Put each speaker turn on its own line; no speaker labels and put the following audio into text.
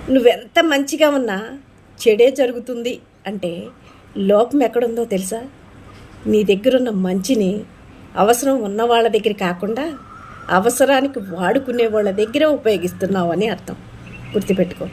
నువ్వెంత మంచిగా ఉన్నా చెడే జరుగుతుంది అంటే లోపం ఎక్కడుందో తెలుసా? నీ దగ్గరున్న మంచిని అవసరం ఉన్న వాళ్ళ దగ్గర కాకుండా అవసరానికి వాడుకునే వాళ్ళ దగ్గర ఉపయోగిస్తున్నావు అని అర్థం. గుర్తుపెట్టుకో.